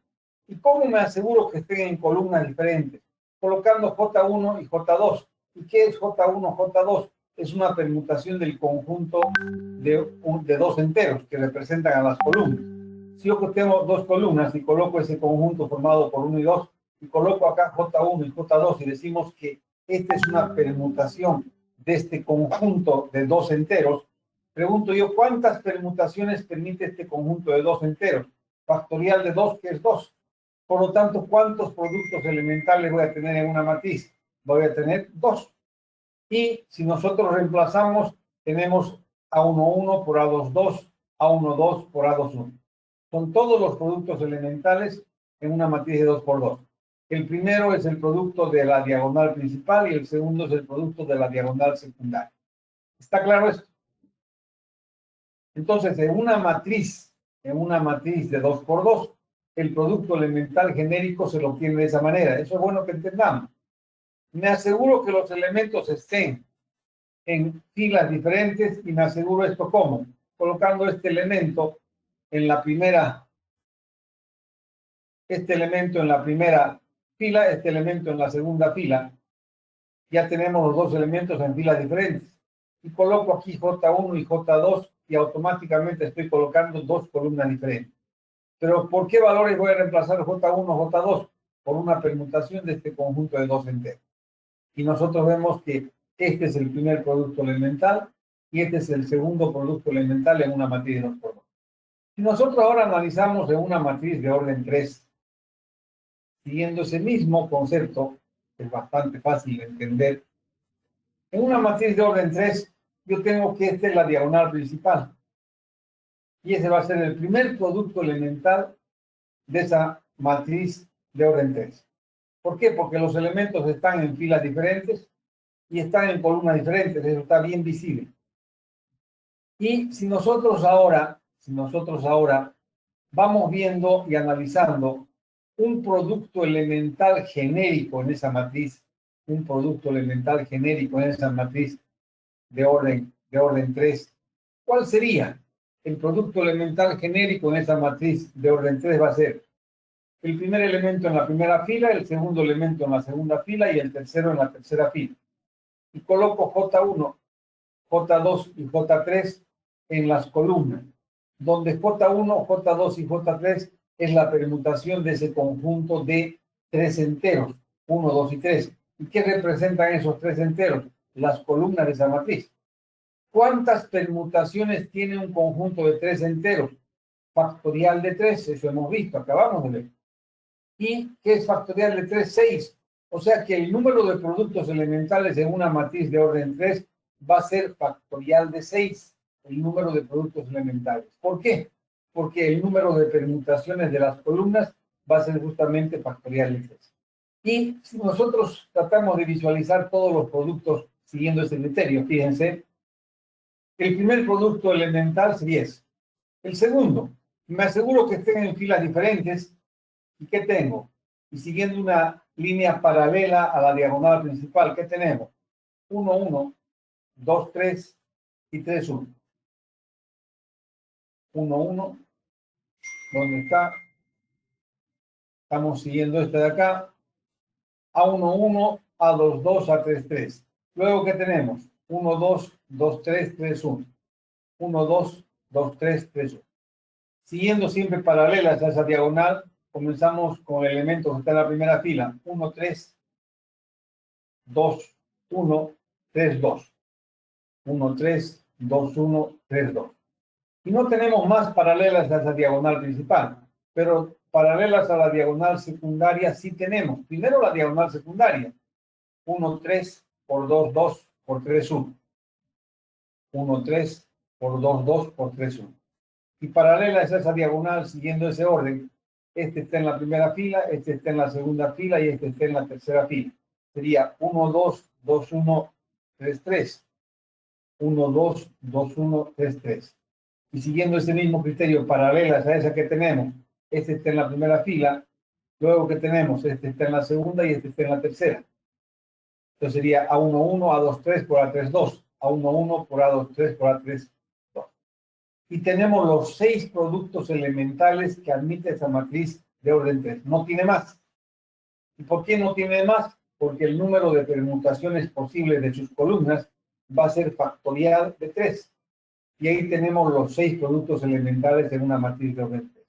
¿Y cómo me aseguro que estén en columnas diferentes? Colocando J1 y J2. ¿Y qué es J1, J2? Es una permutación del conjunto de 2 enteros que representan a las columnas. Si yo tengo 2 columnas y coloco ese conjunto formado por 1 y 2, y coloco acá J1 y J2 y decimos que esta es una permutación de este conjunto de 2 enteros, pregunto yo, ¿cuántas permutaciones permite este conjunto de 2 enteros? Factorial de 2, que es 2. Por lo tanto, ¿cuántos productos elementales voy a tener en una matriz? Voy a tener 2. Y si nosotros reemplazamos, tenemos A11 por A22, A12 por A21. Son todos los productos elementales en una matriz de 2 por 2. El primero es el producto de la diagonal principal y el segundo es el producto de la diagonal secundaria. ¿Está claro esto? Entonces, en una matriz de 2 por 2, el producto elemental genérico se lo obtiene de esa manera. Eso es bueno que entendamos. Me aseguro que los elementos estén en filas diferentes y me aseguro esto ¿cómo? Colocando este elemento en la primera, fila, este elemento en la segunda fila. Ya tenemos los 2 elementos en filas diferentes. Y coloco aquí J1 y J2 y automáticamente estoy colocando 2 columnas diferentes. Pero ¿por qué valores voy a reemplazar J1, J2? Por una permutación de este conjunto de 2 enteros. Y nosotros vemos que este es el primer producto elemental y este es el segundo producto elemental en una matriz de 2 por 2. Si nosotros ahora analizamos en una matriz de orden 3, siguiendo ese mismo concepto, que es bastante fácil de entender, en una matriz de orden 3, yo tengo que esta es la diagonal principal. Y ese va a ser el primer producto elemental de esa matriz de orden 3. ¿Por qué? Porque los elementos están en filas diferentes y están en columnas diferentes. Eso está bien visible. Y si nosotros ahora vamos viendo y analizando un producto elemental genérico en esa matriz, de orden 3, ¿cuál sería? El producto elemental genérico en esa matriz de orden 3 va a ser el primer elemento en la primera fila, el segundo elemento en la segunda fila y el tercero en la tercera fila. Y coloco J1, J2 y J3 en las columnas, donde J1, J2 y J3 es la permutación de ese conjunto de 3 enteros, 1, 2 y 3. ¿Y qué representan esos 3 enteros? Las columnas de esa matriz. ¿Cuántas permutaciones tiene un conjunto de 3 enteros? Factorial de 3, eso hemos visto, acabamos de ver. ¿Y qué es factorial de 3? 6. O sea que el número de productos elementales en una matriz de orden 3 va a ser factorial de 6, el número de productos elementales. ¿Por qué? Porque el número de permutaciones de las columnas va a ser justamente factorial de 6. Y si nosotros tratamos de visualizar todos los productos siguiendo ese criterio, fíjense, el primer producto elemental sería ese. El segundo, me aseguro que estén en filas diferentes. ¿Y qué tengo? Y siguiendo una línea paralela a la diagonal principal, ¿qué tenemos? 1, 1, 2, 3 y 3, 1. 1, 1. ¿Dónde está? Estamos siguiendo este de acá. A1, 1, A2, 2, A3, 3. Luego, ¿qué tenemos? 1, 2, 2, 3, 3, 1. 1, 2, 2, 3, 3, 1. Siguiendo siempre paralelas a esa diagonal, comenzamos con el elemento que está en la primera fila. 1, 3, 2, 1, 3, 2. 1, 3, 2, 1, 3, 2. Y no tenemos más paralelas a esa diagonal principal, pero paralelas a la diagonal secundaria sí tenemos. Primero la diagonal secundaria. 1, 3, por 2, 2, por 3, 1. 1, 3, por 2, 2, por 3, 1. Y paralelas a esa diagonal, siguiendo ese orden, este está en la primera fila, este está en la segunda fila y este está en la tercera fila. Sería 1, 2, 2, 1, 3, 3. 1, 2, 2, 1, 3, 3. Y siguiendo ese mismo criterio, paralelas a esa que tenemos, este está en la primera fila, luego que tenemos, este está en la segunda y este está en la tercera. Entonces sería A1, 1, A2, 3 por A3, 2. A1, 1 por A2, 3 por A3, 2. Y tenemos los 6 productos elementales que admite esa matriz de orden 3. No tiene más. ¿Y por qué no tiene más? Porque el número de permutaciones posibles de sus columnas va a ser factorial de 3. Y ahí tenemos los 6 productos elementales en una matriz de orden 3.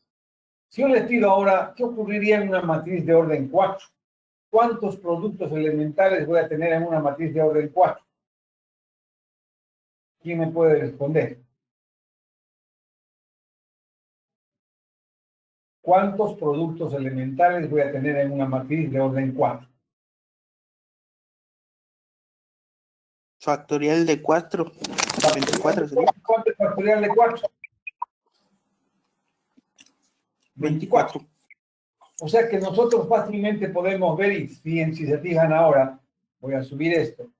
Si yo les pido ahora, ¿qué ocurriría en una matriz de orden 4? ¿Cuántos productos elementales voy a tener en una matriz de orden 4? ¿Quién me puede responder? ¿Cuántos productos elementales voy a tener en una matriz de orden 4? Factorial de 4. 24 sería. ¿Cuánto es factorial de 4? 24. O sea que nosotros fácilmente podemos ver, y si se fijan ahora, voy a subir esto.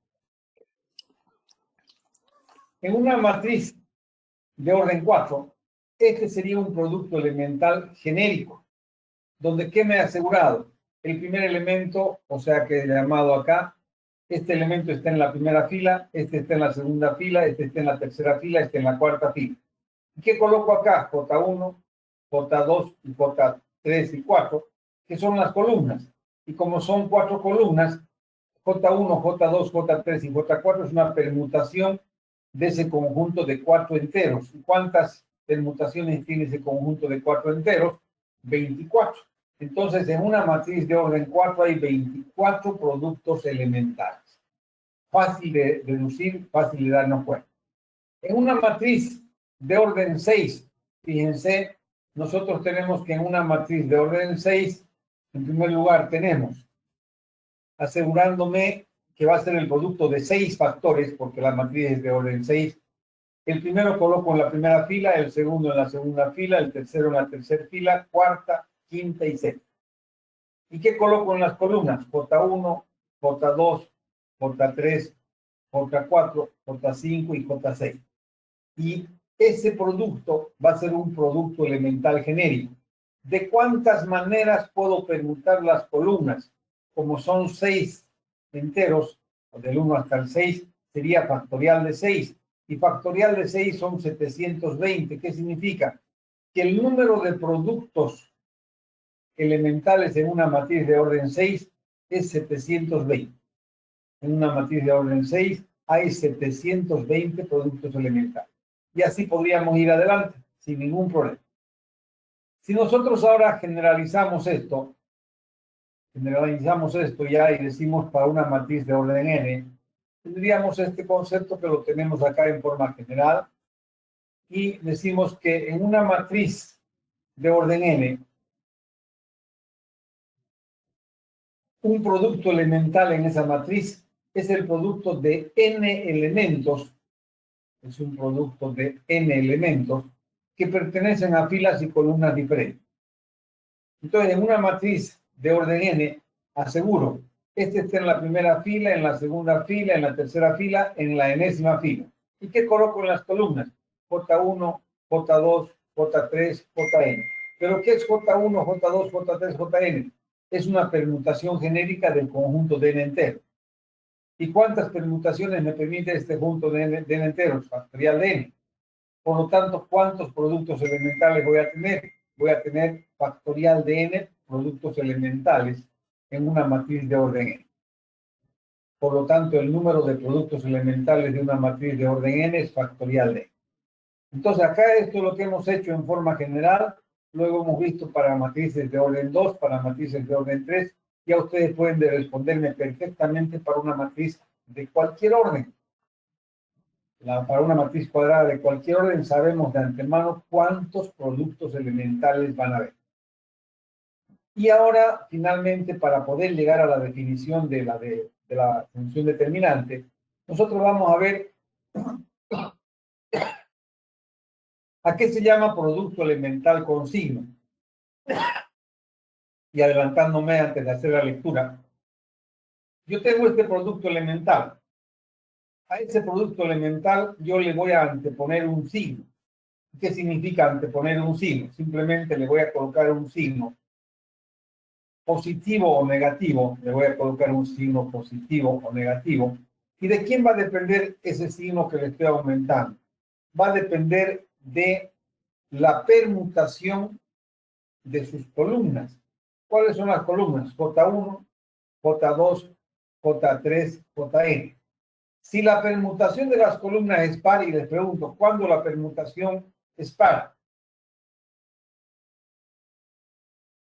En una matriz de orden 4, este sería un producto elemental genérico, donde ¿qué me he asegurado? El primer elemento, o sea que llamado acá, este elemento está en la primera fila, este está en la segunda fila, este está en la tercera fila, este en la cuarta fila. ¿Y qué coloco acá? J1, J2 y J3 y 4, que son las columnas. Y como son 4 columnas, J1, J2, J3 y J4 es una permutación de ese conjunto de 4 enteros. ¿Y cuántas permutaciones tiene ese conjunto de 4 enteros? 24. Entonces, en una matriz de orden 4 hay 24 productos elementales. Fácil de deducir, fácil de darnos cuenta. En una matriz de orden 6, fíjense, nosotros tenemos que en una matriz de orden 6, en primer lugar tenemos, asegurándome que va a ser el producto de 6 factores, porque la matriz es de orden 6. El primero coloco en la primera fila, el segundo en la segunda fila, el tercero en la tercera fila, cuarta, quinta y sexta. ¿Y qué coloco en las columnas? J1, J2, J3, J4, J5 y J6. Y ese producto va a ser un producto elemental genérico. ¿De cuántas maneras puedo permutar las columnas? Como son 6 enteros, del 1 hasta el 6, sería factorial de 6. Y factorial de 6 son 720. ¿Qué significa? Que el número de productos elementales en una matriz de orden 6 es 720. En una matriz de orden 6 hay 720 productos elementales. Y así podríamos ir adelante, sin ningún problema. Si nosotros ahora generalizamos esto ya y decimos para una matriz de orden n, tendríamos este concepto que lo tenemos acá en forma general y decimos que en una matriz de orden n, un producto elemental en esa matriz es el producto de n elementos, es un producto de n elementos que pertenecen a filas y columnas diferentes. Entonces, en una matriz de orden n, aseguro, este está en la primera fila, en la segunda fila, en la tercera fila, en la enésima fila. ¿Y qué coloco en las columnas? J1, J2, J3, Jn. ¿Pero qué es J1, J2, J3, Jn? Es una permutación genérica del conjunto de n entero. ¿Y cuántas permutaciones me permite este conjunto de n enteros? Factorial de n. Por lo tanto, ¿cuántos productos elementales voy a tener? Voy a tener factorial de n productos elementales en una matriz de orden n. Por lo tanto, el número de productos elementales de una matriz de orden n es factorial de n. Entonces, acá esto es lo que hemos hecho en forma general. Luego hemos visto para matrices de orden 2, para matrices de orden 3. Ya ustedes pueden responderme perfectamente para una matriz de cualquier orden. Para una matriz cuadrada de cualquier orden sabemos de antemano cuántos productos elementales van a haber. Y ahora, finalmente, para poder llegar a la definición de la función determinante, nosotros vamos a ver a qué se llama producto elemental con signo. Y adelantándome antes de hacer la lectura, yo tengo este producto elemental. A ese producto elemental yo le voy a anteponer un signo. ¿Qué significa anteponer un signo? Simplemente le voy a colocar un signo positivo o negativo. Le voy a colocar un signo positivo o negativo. ¿Y de quién va a depender ese signo que le estoy aumentando? Va a depender de la permutación de sus columnas. ¿Cuáles son las columnas? J1, J2, J3, Jn. Si la permutación de las columnas es par, y les pregunto, ¿cuándo la permutación es par?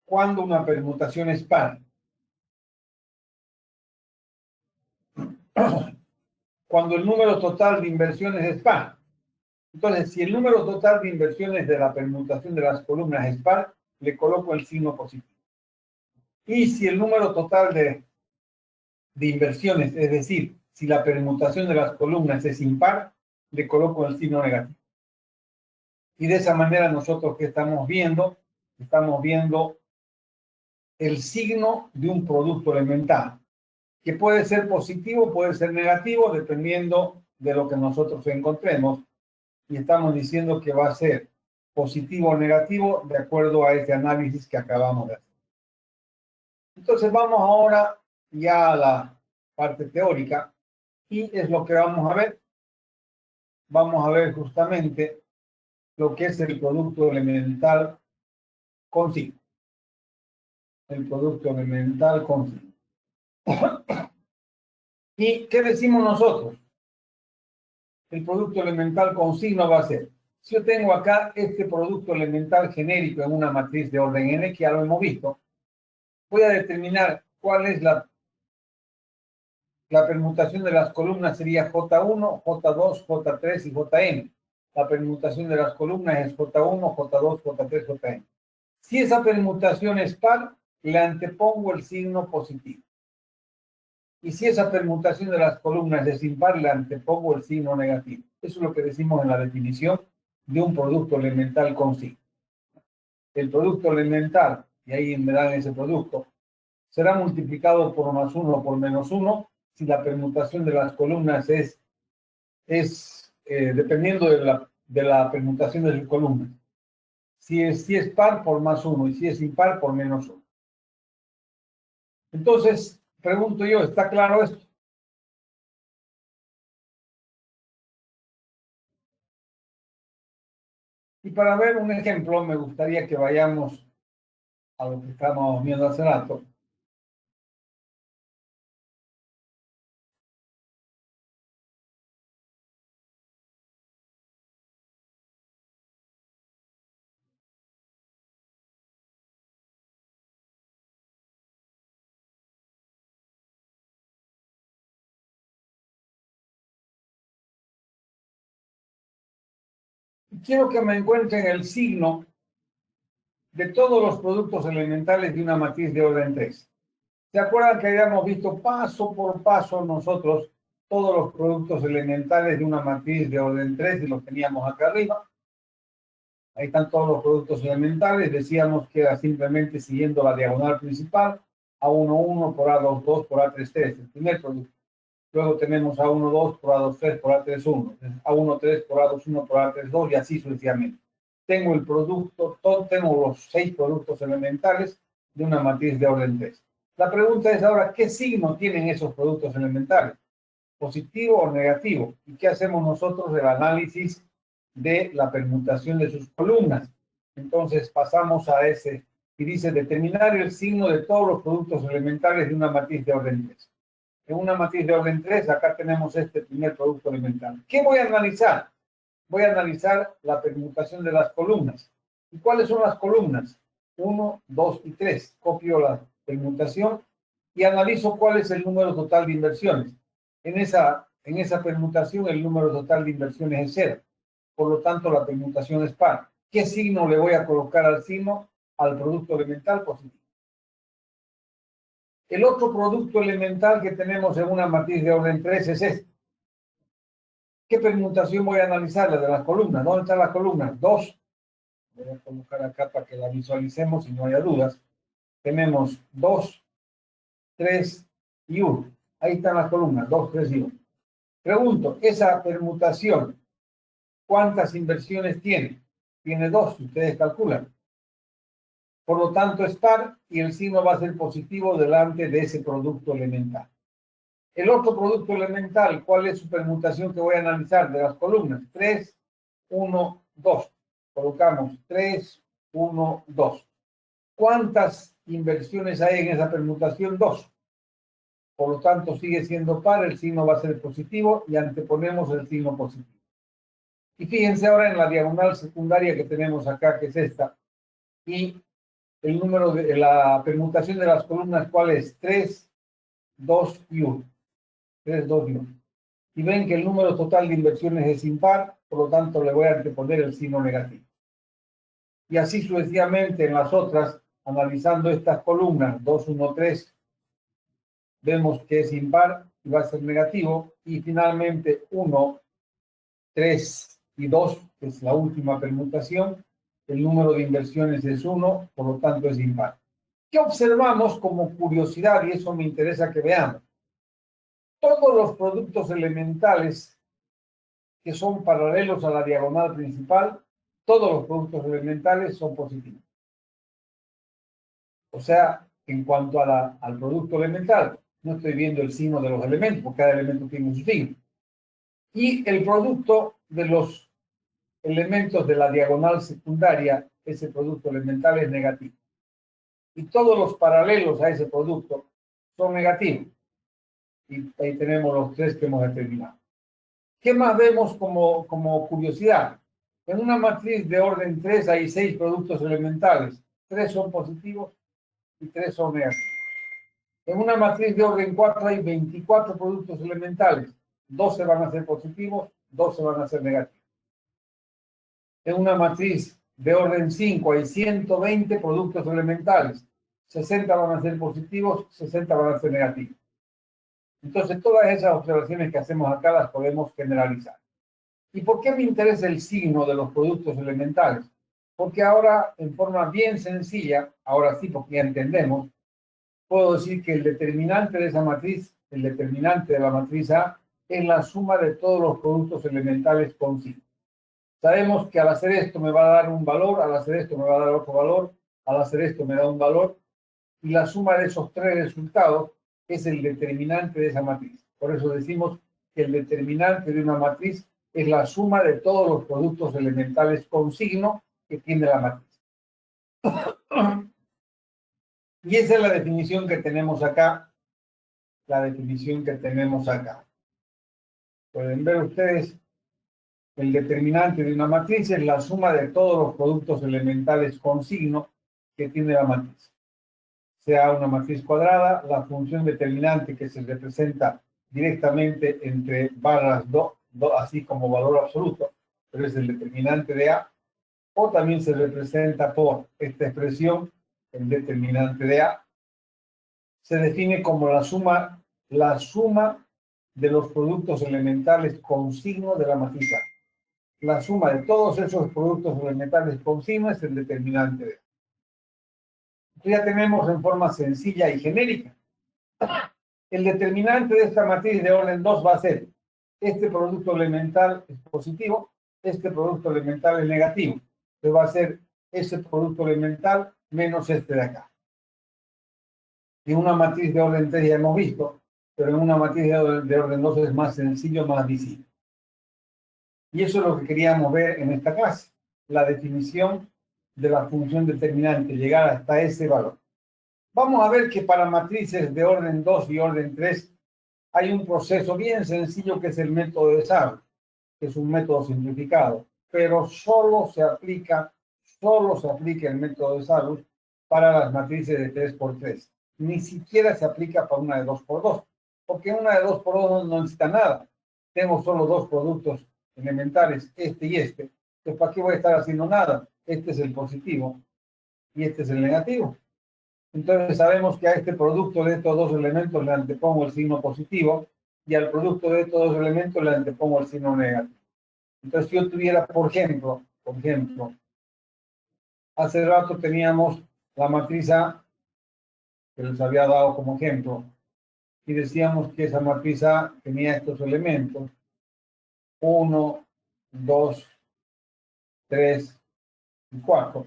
¿Cuándo una permutación es par? Cuando el número total de inversiones es par. Entonces, si el número total de inversiones de la permutación de las columnas es par, le coloco el signo positivo. Y si el número total de inversiones, es decir, si la permutación de las columnas es impar, le coloco el signo negativo. Y de esa manera nosotros, ¿qué estamos viendo? Estamos viendo el signo de un producto elemental, que puede ser positivo, puede ser negativo, dependiendo de lo que nosotros encontremos. Y estamos diciendo que va a ser positivo o negativo de acuerdo a este análisis que acabamos de hacer. Entonces vamos ahora ya a la parte teórica y es lo que vamos a ver. Vamos a ver justamente lo que es el producto elemental con signo. El producto elemental con signo. ¿Y qué decimos nosotros? El producto elemental con signo va a ser, si yo tengo acá este producto elemental genérico en una matriz de orden n, que ya lo hemos visto, voy a determinar cuál es la permutación de las columnas. Sería J1, J2, J3 y Jn. La permutación de las columnas es J1, J2, J3, Jn. Si esa permutación es par, le antepongo el signo positivo. Y si esa permutación de las columnas es impar, le antepongo el signo negativo. Eso es lo que decimos en la definición de un producto elemental con signo. El producto elemental, y ahí me dan ese producto, será multiplicado por más 1 o por menos 1 si la permutación de las columnas es dependiendo de la permutación de sus columnas. Si es par, por más 1, y si es impar, por menos 1. Entonces, pregunto yo, ¿está claro esto? Y para ver un ejemplo, me gustaría que vayamos a lo que estábamos viendo hace rato. Quiero que me encuentren el signo de todos los productos elementales de una matriz de orden 3. ¿Se acuerdan que habíamos visto paso por paso nosotros todos los productos elementales de una matriz de orden 3 y los teníamos acá arriba? Ahí están todos los productos elementales. Decíamos que era simplemente siguiendo la diagonal principal, A11 por A22 por A33, el primer producto. Luego tenemos A12 por A23 por A31, A13 por A21 por A32 y así sucesivamente. Tengo el producto, tengo los 6 productos elementales de una matriz de orden 3. La pregunta es ahora, ¿qué signo tienen esos productos elementales? ¿Positivo o negativo? ¿Y qué hacemos nosotros del análisis de la permutación de sus columnas? Entonces pasamos a ese y dice determinar el signo de todos los productos elementales de una matriz de orden 3. En una matriz de orden 3, acá tenemos este primer producto elemental. ¿Qué voy a analizar? Voy a analizar la permutación de las columnas. ¿Y cuáles son las columnas? 1, 2 y 3. Copio la permutación y analizo cuál es el número total de inversiones. En esa permutación el número total de inversiones es 0. Por lo tanto, la permutación es par. ¿Qué signo le voy a colocar al signo? Al producto elemental positivo. El otro producto elemental que tenemos en una matriz de orden 3 es este. ¿Qué permutación voy a analizar? La de las columnas. ¿Dónde están las columnas? 2. Voy a colocar acá para que la visualicemos y no haya dudas. Tenemos 2, 3 y 1. Ahí están las columnas, 2, 3 y 1. Pregunto, esa permutación, ¿cuántas inversiones tiene? Tiene 2, ustedes calculan. Por lo tanto, es par y el signo va a ser positivo delante de ese producto elemental. El otro producto elemental, ¿cuál es su permutación que voy a analizar de las columnas? 3, 1, 2. Colocamos 3, 1, 2. ¿Cuántas inversiones hay en esa permutación? 2. Por lo tanto, sigue siendo par, el signo va a ser positivo y anteponemos el signo positivo. Y fíjense ahora en la diagonal secundaria que tenemos acá, que es esta. Y el número de la permutación de las columnas, ¿cuál es? 3, 2 y 1. 3, 2 y 1. Y ven que el número total de inversiones es impar, por lo tanto le voy a anteponer el signo negativo. Y así sucesivamente en las otras, analizando estas columnas, 2, 1, 3, vemos que es impar y va a ser negativo. Y finalmente 1, 3 y 2, que es la última permutación, el número de inversiones es 1, por lo tanto es impar. ¿Qué observamos como curiosidad? Y eso me interesa que veamos. Todos los productos elementales que son paralelos a la diagonal principal, todos los productos elementales son positivos. O sea, en cuanto a al producto elemental, no estoy viendo el signo de los elementos, porque cada elemento tiene su signo. Y el producto de los elementos de la diagonal secundaria, ese producto elemental es negativo. Y todos los paralelos a ese producto son negativos. Y ahí tenemos los 3 que hemos determinado. ¿Qué más vemos como curiosidad? En una matriz de orden 3 hay 6 productos elementales. 3 son positivos y 3 son negativos. En una matriz de orden 4 hay 24 productos elementales. 12 van a ser positivos, 12 van a ser negativos. En una matriz de orden 5 hay 120 productos elementales. 60 van a ser positivos, 60 van a ser negativos. Entonces, todas esas observaciones que hacemos acá las podemos generalizar. ¿Y por qué me interesa el signo de los productos elementales? Porque ahora, en forma bien sencilla, ahora sí, porque ya entendemos, puedo decir que el determinante de esa matriz, el determinante de la matriz A, es la suma de todos los productos elementales con signo. Sabemos que al hacer esto me va a dar un valor, al hacer esto me va a dar otro valor, al hacer esto me da un valor, y la suma de esos 3 resultados es el determinante de esa matriz. Por eso decimos que el determinante de una matriz es la suma de todos los productos elementales con signo que tiene la matriz. Y esa es la definición que tenemos acá. La definición que tenemos acá. Pueden ver ustedes, el determinante de una matriz es la suma de todos los productos elementales con signo que tiene la matriz. Sea una matriz cuadrada, la función determinante que se representa directamente entre barras así como valor absoluto, pero es el determinante de A, o también se representa por esta expresión, el determinante de A, se define como la suma de los productos elementales con signo de la matriz A. La suma de todos esos productos elementales con signo es el determinante de A. Entonces ya tenemos en forma sencilla y genérica. El determinante de esta matriz de orden 2 va a ser este producto elemental es positivo, este producto elemental es negativo. Entonces va a ser ese producto elemental menos este de acá. En una matriz de orden 3 ya hemos visto, pero en una matriz de orden 2 es más sencillo, más visible. Y eso es lo que queríamos ver en esta clase, la definición de la función determinante, llegar hasta ese valor. Vamos a ver que para matrices de orden 2 y orden 3 hay un proceso bien sencillo que es el método de Sartre, que es un método simplificado, pero solo se aplica el método de Sartre para las matrices de 3 por 3. Ni siquiera se aplica para una de 2 por 2, porque una de 2 por 2 no necesita nada. Tengo solo dos productos elementales, este y este. Entonces, ¿para qué voy a estar haciendo nada? Este es el positivo y este es el negativo. Entonces sabemos que a este producto de estos dos elementos le antepongo el signo positivo y al producto de estos dos elementos le antepongo el signo negativo. Entonces si yo tuviera, por ejemplo, hace rato teníamos la matriz A, que les había dado como ejemplo, y decíamos que esa matriz A tenía estos elementos, 1, 2, 3 y 4.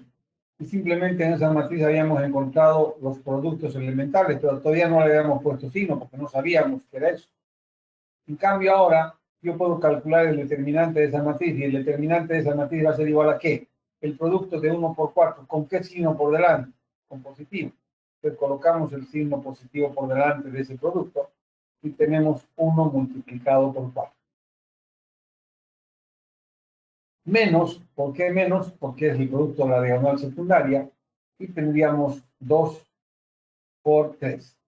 Y simplemente en esa matriz habíamos encontrado los productos elementales, pero todavía no le habíamos puesto signo porque no sabíamos qué era eso. En cambio ahora yo puedo calcular el determinante de esa matriz y el determinante de esa matriz va a ser igual a ¿qué? El producto de 1 por 4. ¿Con qué signo por delante? Con positivo. Entonces colocamos el signo positivo por delante de ese producto y tenemos 1 multiplicado por 4. Menos, ¿por qué menos? Porque es el producto de la diagonal secundaria y tendríamos 2 por 3.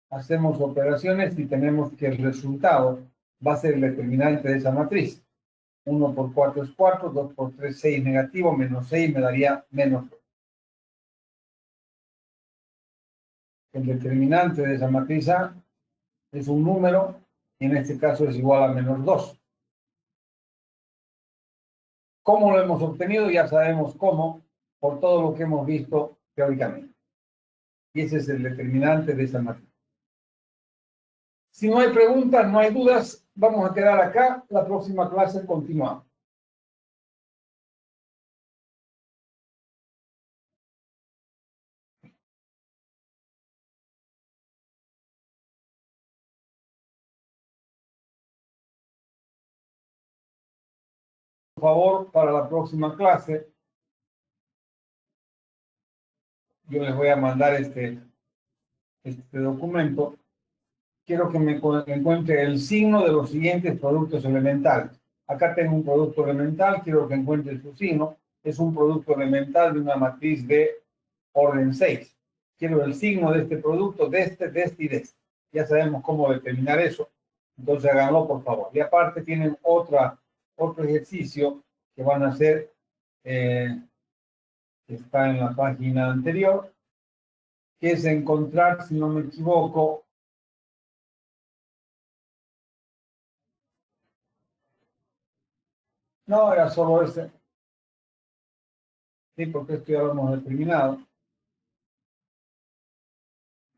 Hacemos operaciones y tenemos que el resultado va a ser el determinante de esa matriz. 1 por 4 es 4, 2 por 3, 6 negativo, menos 6 me daría menos 2. El determinante de esa matriz A es un número y en este caso es igual a menos 2. ¿Cómo lo hemos obtenido? Ya sabemos cómo, por todo lo que hemos visto teóricamente. Y ese es el determinante de esa matriz. Si no hay preguntas, no hay dudas, vamos a quedar acá. La próxima clase continuamos. Por favor, para la próxima clase, yo les voy a mandar este documento. Quiero que me encuentre el signo de los siguientes productos elementales. Acá tengo un producto elemental, quiero que encuentre su signo. Es un producto elemental de una matriz de orden 6. Quiero el signo de este producto, de este y de este. Ya sabemos cómo determinar eso. Entonces háganlo, por favor. Y aparte tienen otro ejercicio que van a hacer, que está en la página anterior, que es encontrar, si no me equivoco, no, era solo ese. Sí, porque esto ya lo hemos determinado.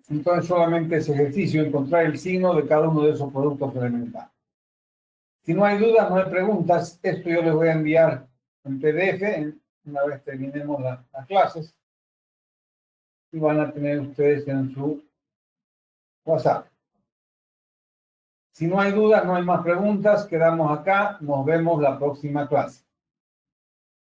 Entonces solamente ese ejercicio, encontrar el signo de cada uno de esos productos elementales. Si no hay dudas, no hay preguntas, esto yo les voy a enviar en PDF una vez terminemos las clases y van a tener ustedes en su WhatsApp. Si no hay dudas, no hay más preguntas, quedamos acá, nos vemos la próxima clase.